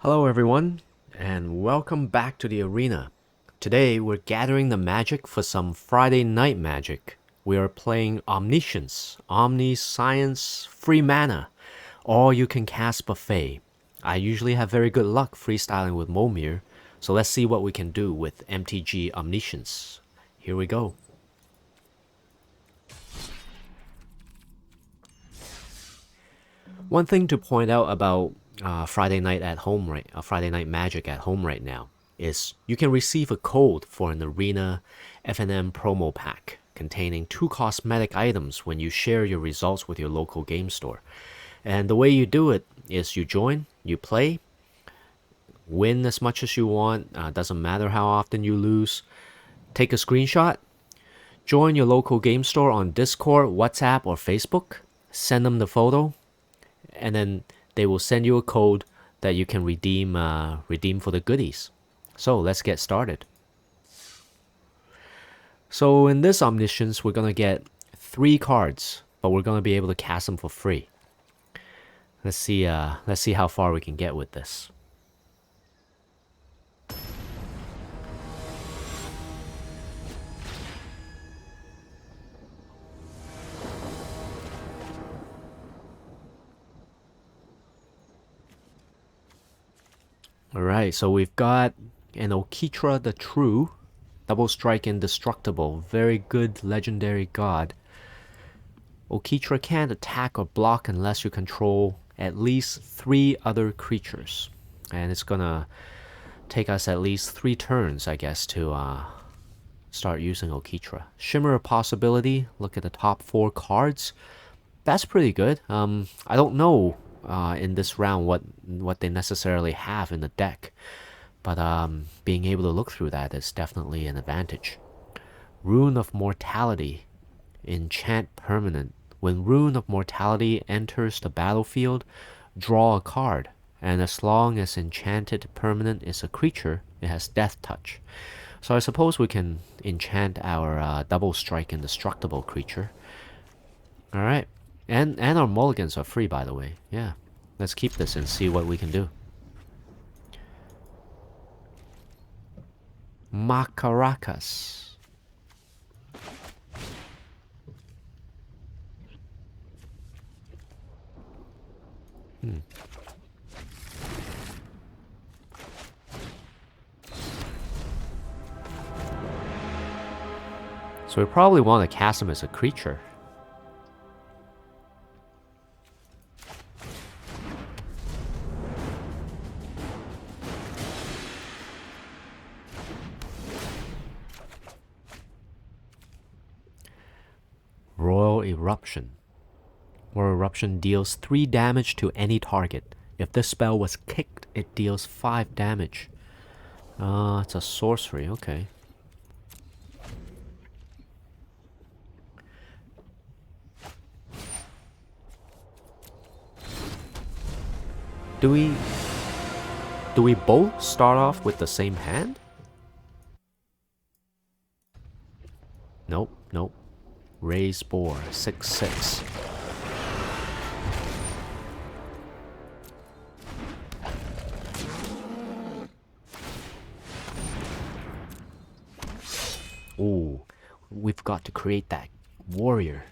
Hello everyone, and welcome back to the arena. Today we're gathering the magic for some Friday night magic. We are playing Omniscience, Omniscience, free mana, all you can cast buffet. I usually have very good luck freestyling with Momir, so let's see what we can do with MTG Omniscience. Here we go. One thing to point out about Friday night magic at home right now is you can receive a code for an arena FNM promo pack containing 2 cosmetic items when you share your results with your local game store. And the way you do it is you join, you play, win as much as you want, doesn't matter how often you lose, take a screenshot, join your local game store on Discord, WhatsApp, or Facebook, send them the photo, and then they will send you a code that you can redeem for the goodies. So let's get started. So in this Omniscience, we're gonna get 3 cards, but we're gonna be able to cast them for free. Let's see how far we can get with this. Alright, so we've got an Okitra the True, double strike indestructible, very good legendary god. Okitra can't attack or block unless you control at least 3 other creatures. And it's gonna take us at least 3 turns, I guess, to start using Okitra. Shimmer of Possibility, look at the top 4 cards. That's pretty good. I don't know in this round what they necessarily have in the deck, but being able to look through that is definitely an advantage. Rune of Mortality, enchant permanent. When Rune of Mortality enters the battlefield, draw a card, and as long as enchanted permanent is a creature, it has death touch. So I suppose we can enchant our double strike indestructible creature. Alright. And our mulligans are free, by the way. Yeah. Let's keep this and see what we can do. Macaracas. So we probably want to cast him as a creature. Royal Eruption. Royal Eruption deals 3 damage to any target. If this spell was kicked, it deals 5 damage. It's a sorcery, okay. Do we both start off with the same hand? Nope, nope. Raise Boar, 6/6. Ooh, we've got to create that warrior.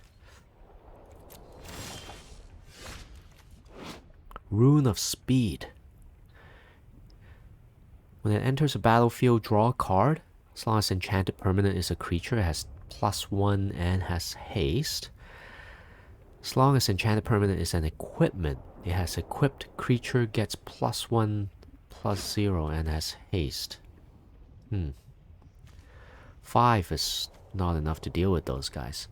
Rune of Speed. When it enters a battlefield, draw a card. As long as enchanted permanent is a creature, it has +1 and has haste. As long as enchanted permanent is an equipment, it has equipped creature gets +1, +0 and has haste. 5 is not enough to deal with those guys.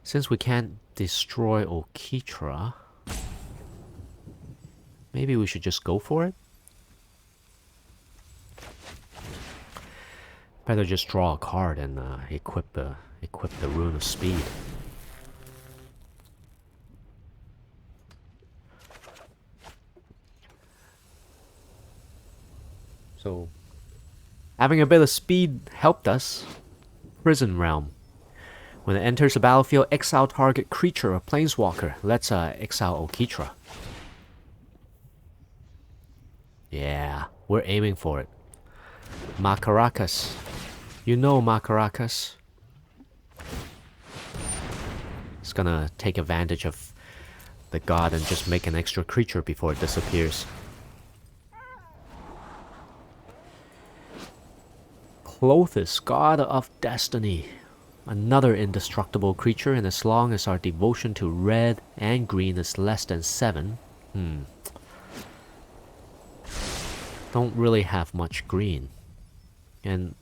Since we can't destroy Okitra, maybe we should just go for it? Better just draw a card and equip the Rune of Speed. So having a bit of speed helped us. Prison Realm. When it enters the battlefield, exile target creature or planeswalker. Let's exile Okitra. Yeah, we're aiming for it. Makaracas. You know Makaracas. It's gonna take advantage of the god and just make an extra creature before it disappears. Clothis, god of destiny. Another indestructible creature, and as long as our devotion to red and green is less than 7. Don't really have much green. And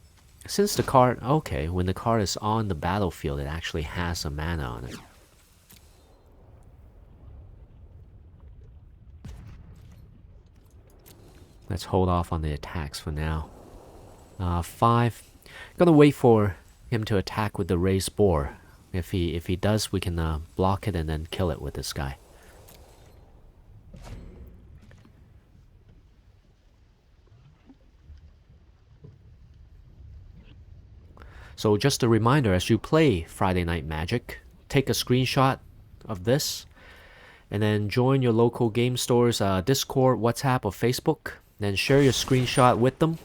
since the card... Okay, when the card is on the battlefield, it actually has a mana on it. Let's hold off on the attacks for now. 5. Gonna wait for him to attack with the raised boar. If he does, we can block it and then kill it with this guy. So just a reminder, as you play Friday Night Magic, take a screenshot of this and then join your local game store's Discord, WhatsApp, or Facebook. Then share your screenshot with them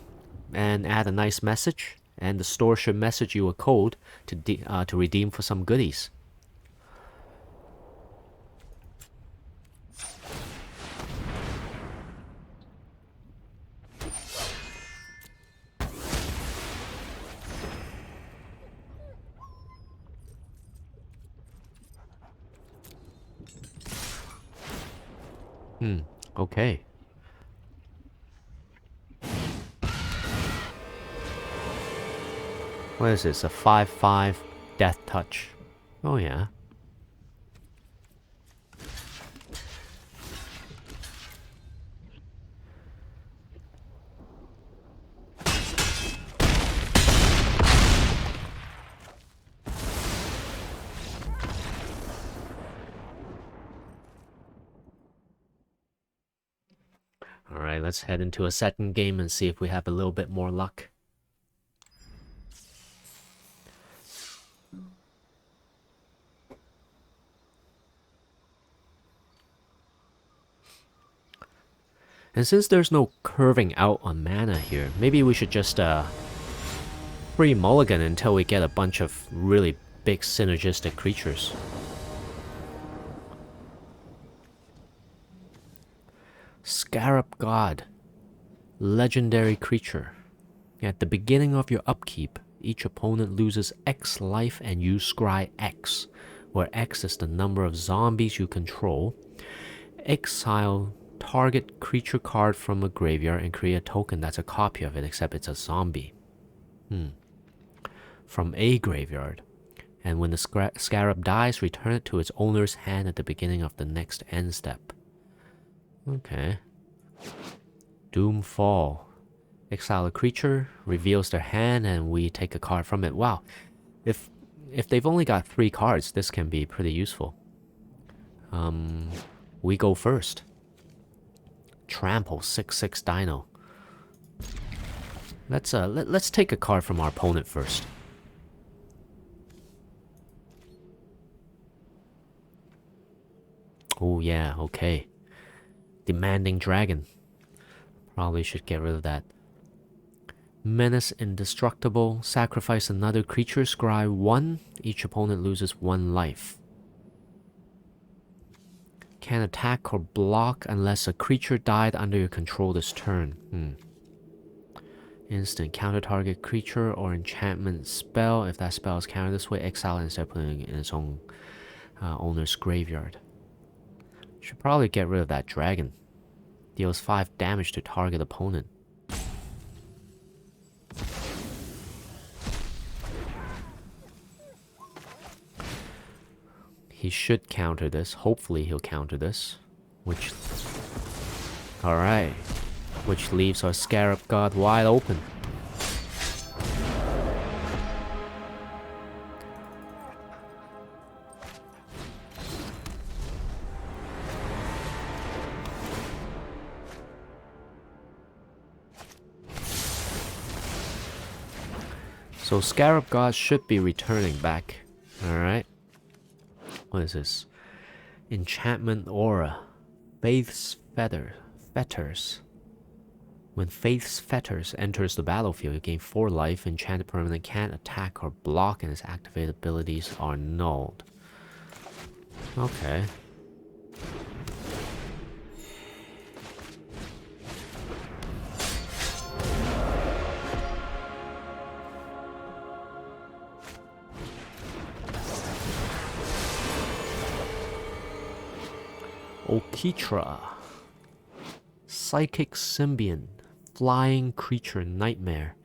and add a nice message. And the store should message you a code to redeem for some goodies. Okay. What is this? A 5/5 Death Touch. Oh yeah. Alright, let's head into a second game and see if we have a little bit more luck. And since there's no curving out on mana here, maybe we should just free mulligan until we get a bunch of really big synergistic creatures. Scarab God. Legendary creature. At the beginning of your upkeep, each opponent loses X life and you scry X, where X is the number of zombies you control. Exile target creature card from a graveyard and create a token that's a copy of it, except it's a zombie. From a graveyard. And when the scarab dies, return it to its owner's hand at the beginning of the next end step. Okay. Doomfall. Exile a creature, reveals their hand, and we take a card from it. Wow. If they've only got 3 cards, this can be pretty useful. We go first. Trample 6/6 Dino. Let's take a card from our opponent first. Oh yeah, okay. Demanding Dragon. Probably should get rid of that. Menace Indestructible. Sacrifice another creature. Scry 1. Each opponent loses 1 life. Can't attack or block unless a creature died under your control this turn. Instant. Counter target creature or enchantment spell. If that spell is countered this way, exile it instead of putting it in its own owner's graveyard. Should probably get rid of that dragon. Deals 5 damage to target opponent. He should counter this. Hopefully he'll counter this. Alright. Which leaves our Scarab God wide open. So Scarab God should be returning back. Alright. What is this? Enchantment Aura. Faith's Fetters. When Faith's Fetters enters the battlefield, you gain 4 life. Enchanted permanent can't attack or block, and its activated abilities are nulled. Okay. Okitra. Psychic Symbiont. Flying creature nightmare.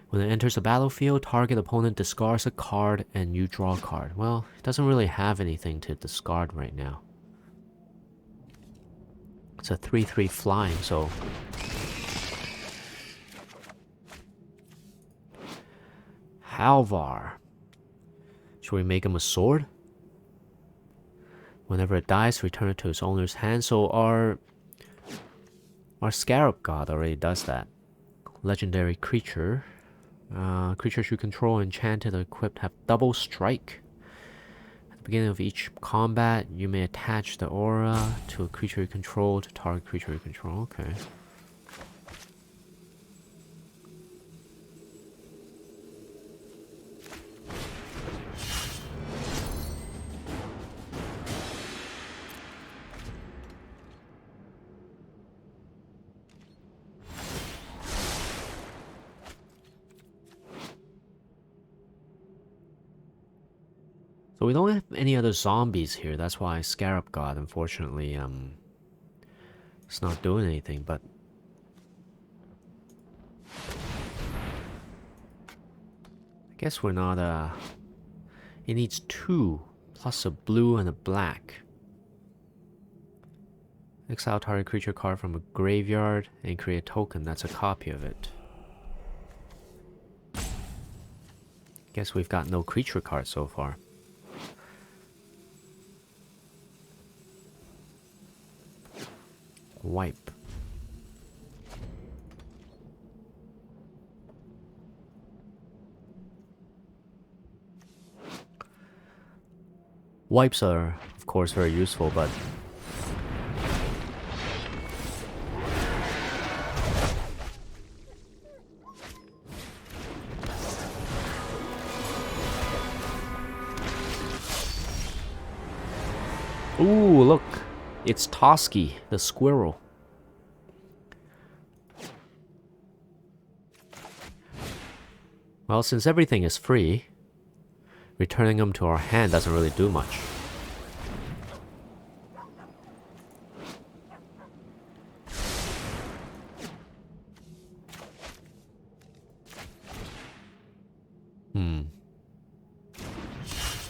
When it enters the battlefield, target opponent discards a card and you draw a card. Well, it doesn't really have anything to discard right now. It's a 3/3 flying, so... Halvar. Should we make him a sword? Whenever it dies, return it to its owner's hand. So our Scarab God already does that. Legendary creature. Creatures you control, enchanted or equipped, have double strike. At the beginning of each combat, you may attach the aura to a creature you control to target creature you control. Okay. So we don't have any other zombies here. That's why Scarab God, unfortunately, it's not doing anything. But I guess we're not. It needs 2 plus a blue and a black. Exile target creature card from a graveyard and create a token that's a copy of it. Guess we've got no creature cards so far. Wipe. Wipes are, of course, very useful, but... Ooh, look! It's Toski, the squirrel. Well, since everything is free, returning them to our hand doesn't really do much.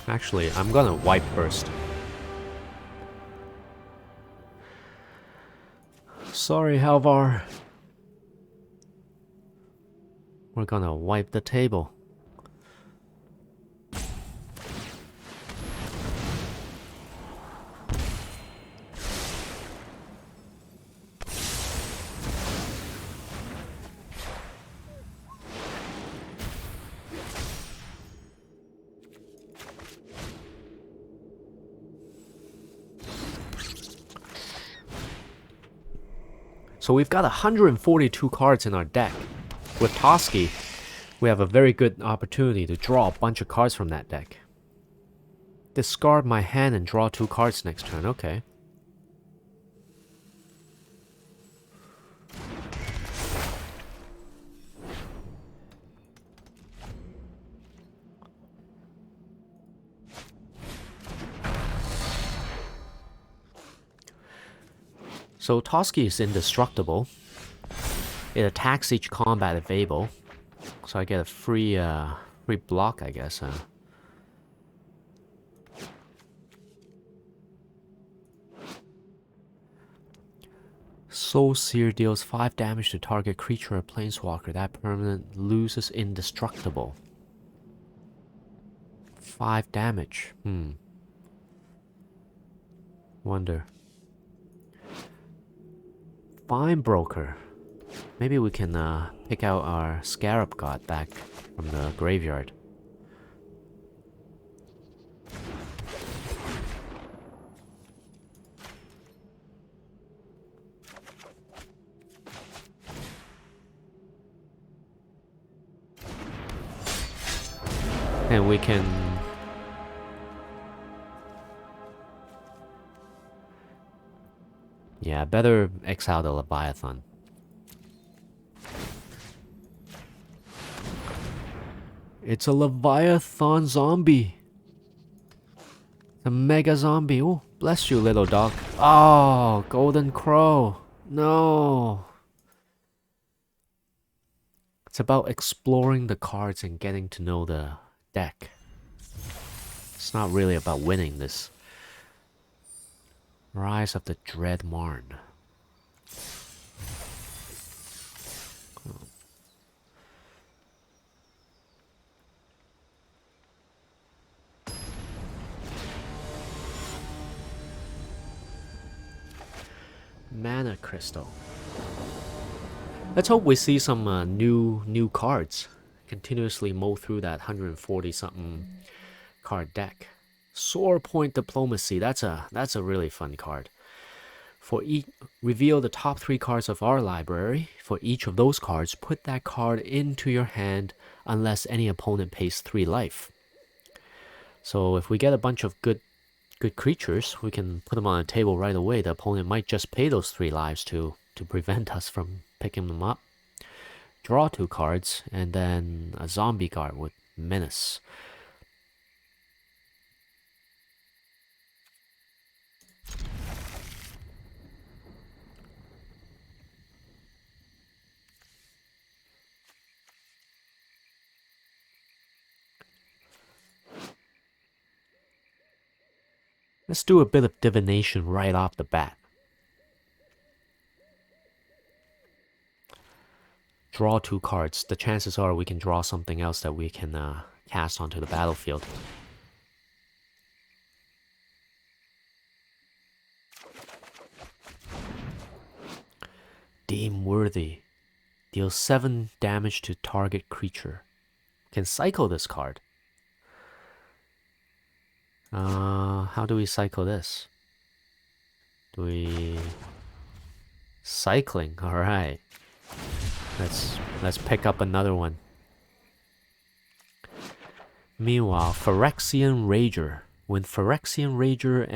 Actually, I'm gonna wipe first. Sorry, Halvar. We're gonna wipe the table. So we've got 142 cards in our deck. With Toski, we have a very good opportunity to draw a bunch of cards from that deck. Discard my hand and draw 2 cards next turn, okay. So Toski is indestructible. It attacks each combat if able. So I get a free block, I guess. Soul Seer deals 5 damage to target creature or planeswalker. That permanent loses indestructible. 5 damage. Wonder. Fine Broker. Maybe we can pick out our Scarab God back from the graveyard. And we can... Yeah, better exile the Leviathan. It's a Leviathan zombie. The mega zombie. Oh, bless you, little dog. Oh, golden crow. No. It's about exploring the cards and getting to know the deck. It's not really about winning this. Rise of the Dread Marn. Mana Crystal. Let's hope we see some new cards. Continuously mow through that 140 something card deck. Sore Point Diplomacy. That's a really fun card. For each, reveal the top 3 cards of our library. For each of those cards, put that card into your hand unless any opponent pays 3 life. So if we get a bunch of good creatures, we can put them on the table right away. The opponent might just pay those 3 lives to prevent us from picking them up. Draw 2 cards, and then a zombie card with Menace. Let's do a bit of divination right off the bat. Draw 2 cards. The chances are we can draw something else that we can cast onto the battlefield. Deem Worthy. Deal 7 damage to target creature. Can cycle this card. How do we cycle this? Do we... Cycling, alright. Let's pick up another one. Meanwhile, Phyrexian Rager. When Phyrexian Rager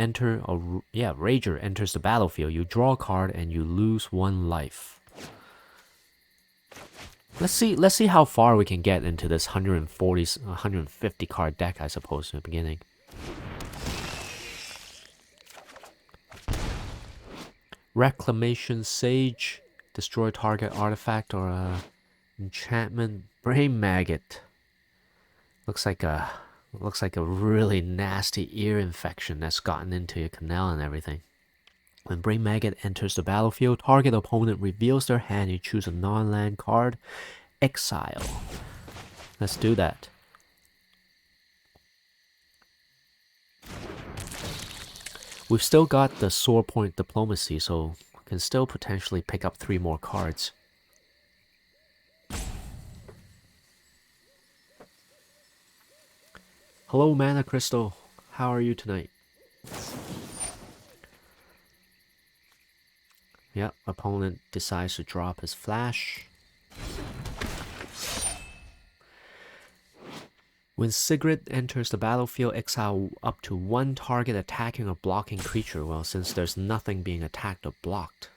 Rager enters the battlefield, you draw a card and you lose 1 life. Let's see how far we can get into this 150 card deck, I suppose, in the beginning. Reclamation Sage. Destroy target artifact or enchantment. Brain Maggot. Looks like a really nasty ear infection that's gotten into your canal and everything. When Brain Maggot enters the battlefield, target opponent reveals their hand. You choose a non-land card. Exile. Let's do that. We've still got the Sore Point Diplomacy, so we can still potentially pick up 3 more cards. Hello, Mana Crystal. How are you tonight? Yep, opponent decides to drop his flash. When Sigrid enters the battlefield, exile up to 1 target attacking or blocking creature. Well, since there's nothing being attacked or blocked.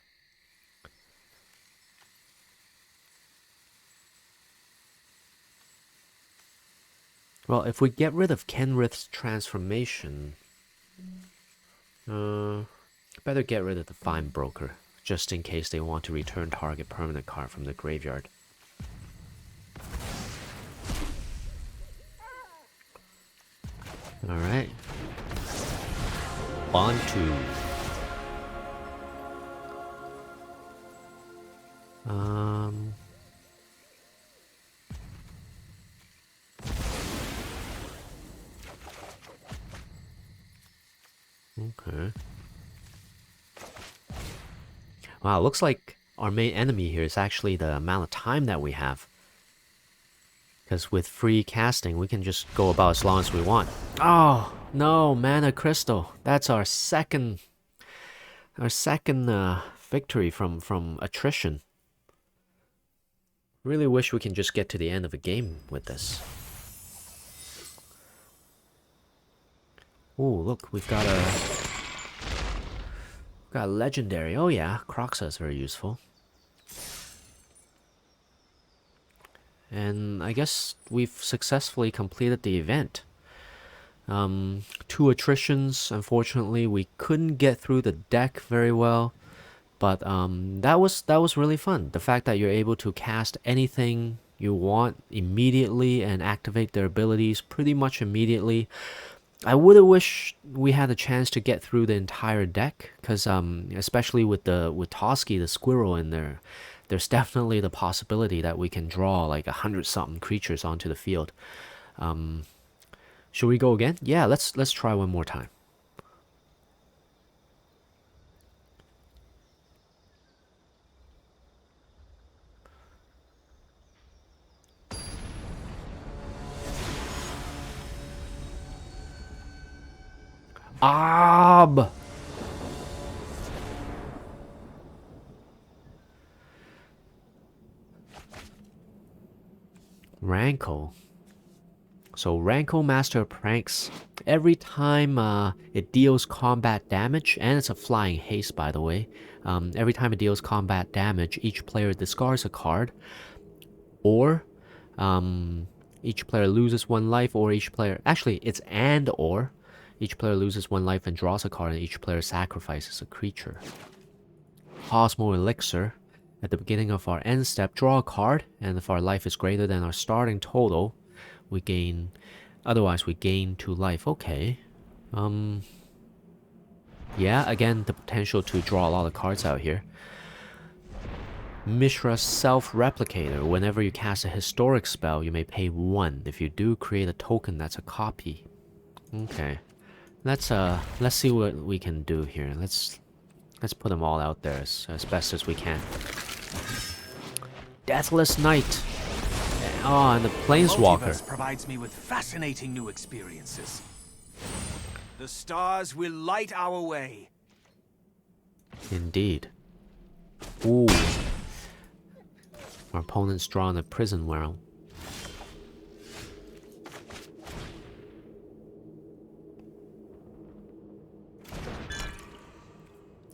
Well, if we get rid of Kenrith's transformation, better get rid of the Fine Broker, just in case they want to return target permanent card from the graveyard. Alright. Bantu. Okay. Wow, looks like our main enemy here is actually the amount of time that we have. Because with free casting, we can just go about as long as we want. Oh, no, mana crystal. That's our second victory from attrition. Really wish we can just get to the end of a game with this. Oh, look, we've got a legendary. Oh yeah, Croxa is very useful. And I guess we've successfully completed the event. 2 attritions. Unfortunately, we couldn't get through the deck very well. But that was really fun. The fact that you're able to cast anything you want immediately and activate their abilities pretty much immediately. I would have wished we had a chance to get through the entire deck, because especially with Toski the squirrel in there, there's definitely the possibility that we can draw like 100-something creatures onto the field. Should we go again? Yeah, let's try one more time. Ab! Rankle. So Rankle Master Pranks. Every time it deals combat damage, and it's a flying haste by the way. Every time it deals combat damage, each player discards a card. Or each player loses 1 life, or each player... Actually, it's and or. Each player loses 1 life and draws a card, and each player sacrifices a creature. Cosmo Elixir. At the beginning of our end step, draw a card, and if our life is greater than our starting total, we gain... Otherwise, we gain 2 life. Okay. Yeah, again, the potential to draw a lot of cards out here. Mishra's Self-Replicator. Whenever you cast a historic spell, you may pay 1. If you do, create a token that's a copy. Okay. Let's see what we can do here. Let's put them all out there as best as we can. Deathless Knight. Oh, and the Planeswalker. Multiverse provides me with fascinating new experiences. The stars will light our way. Indeed. Ooh. Our opponent's drawn a prison realm.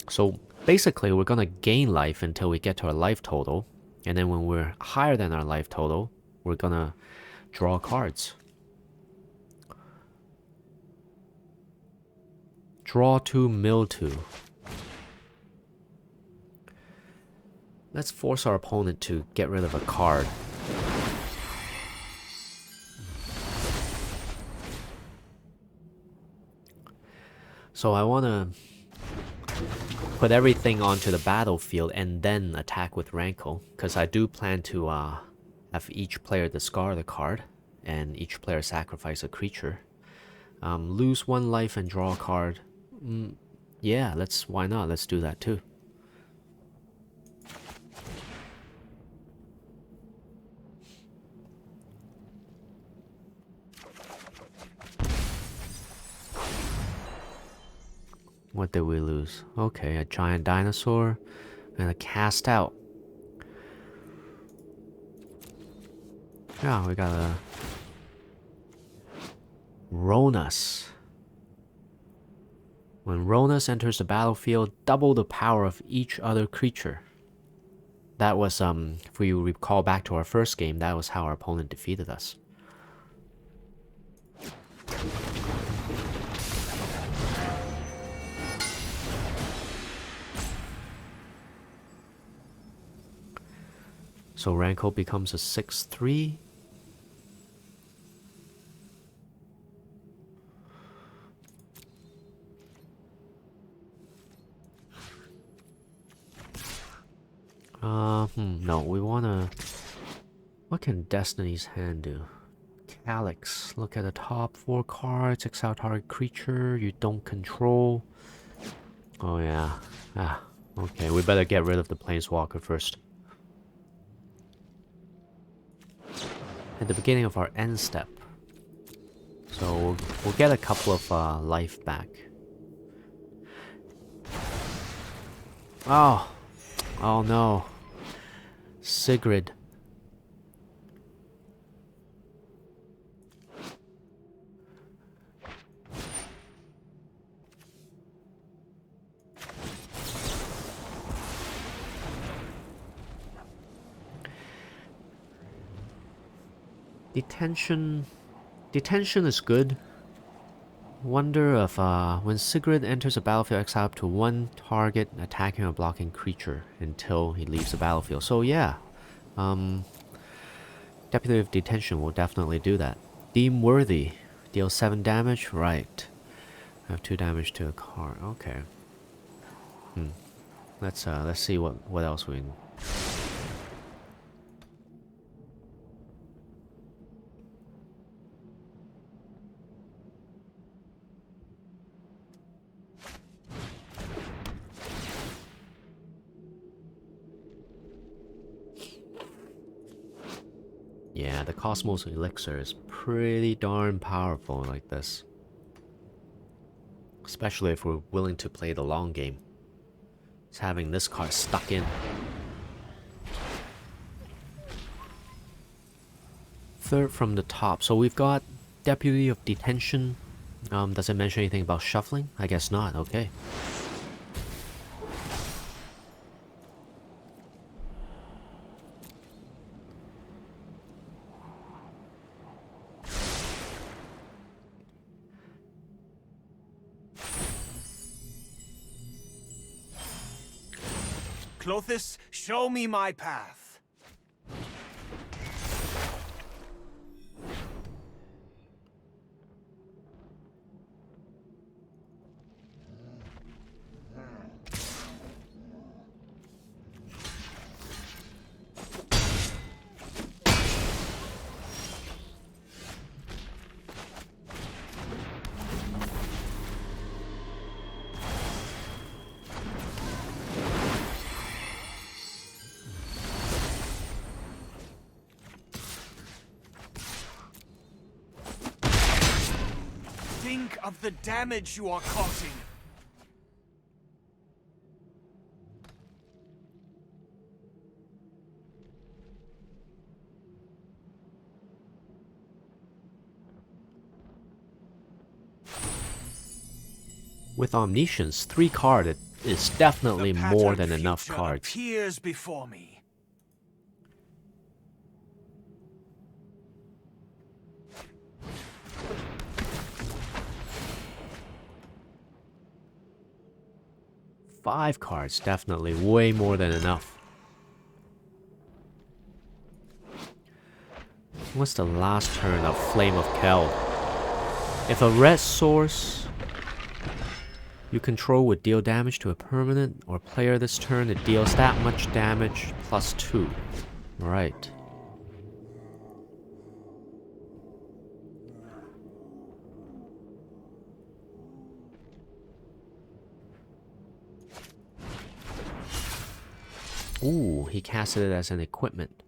So basically, we're gonna gain life until we get to our life total. And then when we're higher than our life total, we're gonna draw cards. Draw 2, mill 2. Let's force our opponent to get rid of a card. So I want to put everything onto the battlefield and then attack with Rankle, because I do plan to have each player discard a card and each player sacrifice a creature. Lose 1 life and draw a card. Yeah, why not? Let's do that too. What did we lose? Okay, a giant dinosaur and a cast out. Yeah, we got a Ronus. When Ronus enters the battlefield, double the power of each other creature. That was, if we recall back to our first game, that was how our opponent defeated us. So Rankle becomes a 6/3. No, we wanna... What can Destiny's Hand do? Calyx. Look at the top 4 cards. Exile target creature you don't control. Oh yeah. Ah. Okay, we better get rid of the Planeswalker first. At the beginning of our end step. So we'll get a couple of life back. Oh! Oh no. Sigrid. Detention is good. Wonder if when Sigrid enters the battlefield, exile up to one target attacking or blocking creature until he leaves the battlefield. So yeah, Deputy of Detention will definitely do that. Deem worthy, deal 7 damage. Right, have 2 damage to a card. Okay. Let's see what else we. Yeah, the Cosmos Elixir is pretty darn powerful like this. Especially if we're willing to play the long game. It's having this card stuck in. Third from the top. So we've got Deputy of Detention. Does it mention anything about shuffling? I guess not, okay. Clothis, show me my path. Think of the damage you are causing. With Omniscience, 3 card is definitely more than enough cards. Appears before me. Five cards, definitely way more than enough. What's the last turn of Flame of Keld? If a red source you control would deal damage to a permanent or player this turn, it deals that much damage plus 2. Right. Ooh, he casted it as an equipment.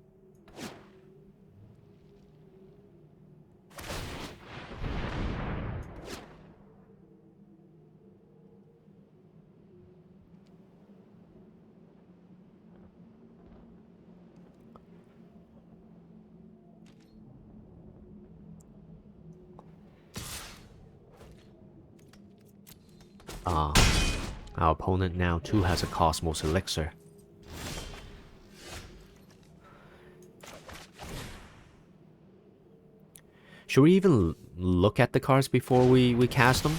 Our opponent now too has a Cosmos Elixir. Should we even look at the cards before we cast them?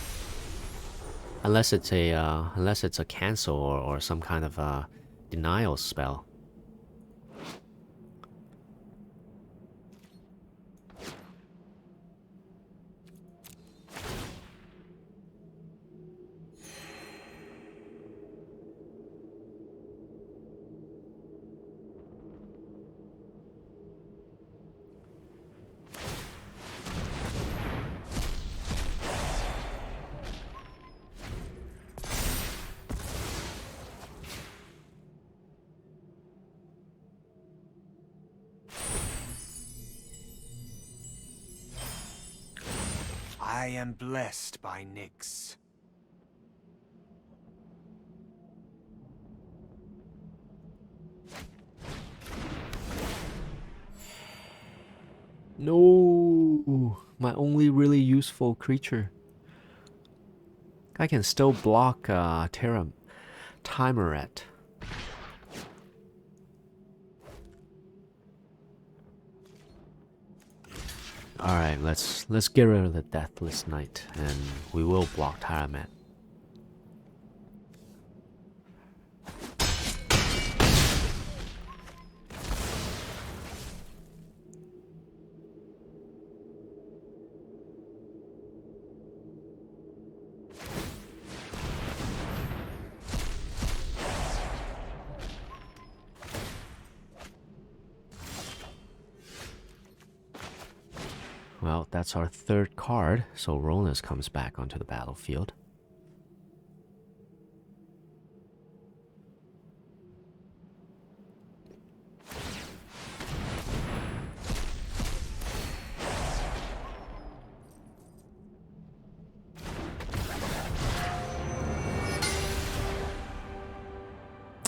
Unless it's a cancel or some kind of denial spell. I am blessed by Nyx. No, my only really useful creature. I can still block Terra Timeret. Alright, let's get rid of the Deathless Knight, and we will block Tyramet. Well, that's our third card, so Ronus comes back onto the battlefield.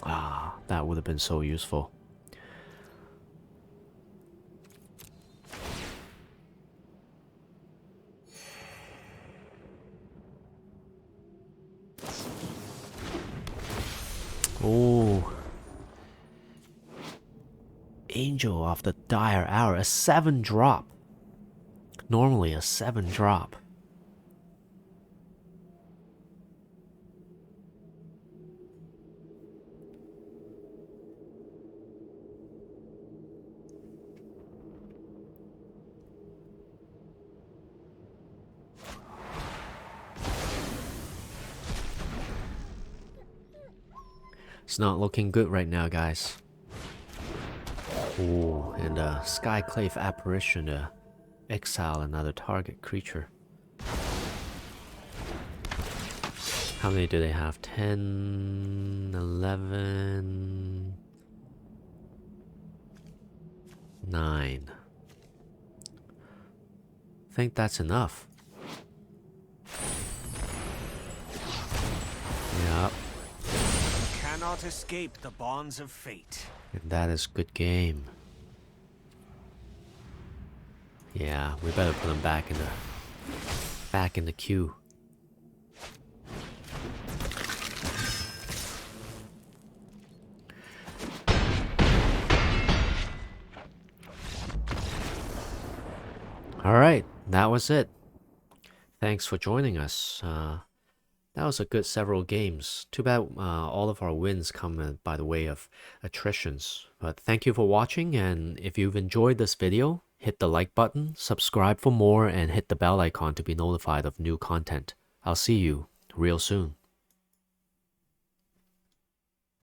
Ah, that would have been so useful. Oh. Angel of the Dire Hour, a 7-drop. Normally a 7-drop. It's not looking good right now, guys. Oh, and a Skyclave Apparition to exile another target creature. How many do they have? 10, 11, 9. I think that's enough. Yep. Cannot escape the bonds of fate. And that is good game. Yeah, we better put them back in the queue. Alright, that was it. Thanks for joining us. That was a good several games. Too bad all of our wins come by the way of attritions. But thank you for watching, and if you've enjoyed this video, hit the like button, subscribe for more, and hit the bell icon to be notified of new content. I'll see you real soon.